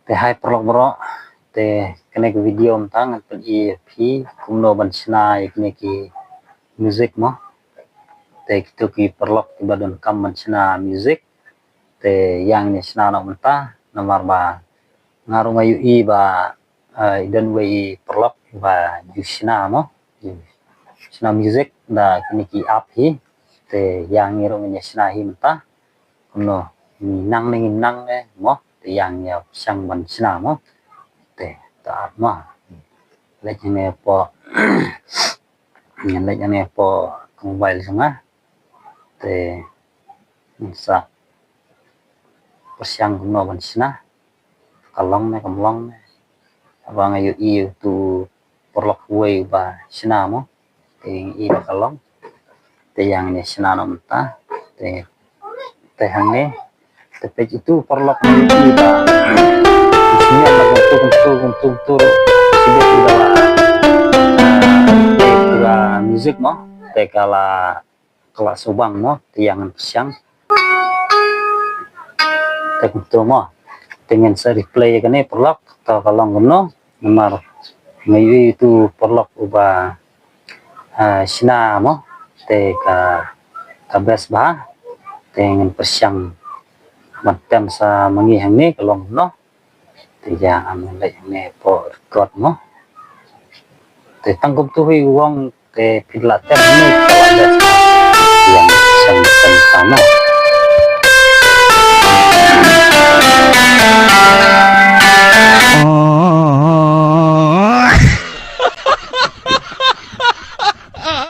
te hai perlok bro te kene ke video tang pen EP kumno ban sna kene ki music mo te kitu ki perlok ki badon kam ban sna music te yang ni sna no menta nomor ba ngarung ayu I ba idan wei perlok ba jusna mo sna music da kene ki up hi te yang ngiro ni sna hi menta kumno nang nang mo te yang ya sang ban sna mo te ta ma lek ne po lek ne po mobile sanga te sa persiang kumno ban sna kalong ne kamlong ne abang ayu I tu perlok wei ba sna mo te I kalong te yang ni sna no menta te hang ne te pej itu perlok I ba isinya lagu tung sibuk udah music mo te kala subang mo te yang persiang te kutu mo dengan saya replay kan perlok atau kalau ngono nomor ngayu itu perlok ubah sina mo te ka bes ba dengan persiang macam sa mangihang ni kalau ngono te ya amun lek ne po record mo te tanggup tu wi wong te pidla tem ni kalau bes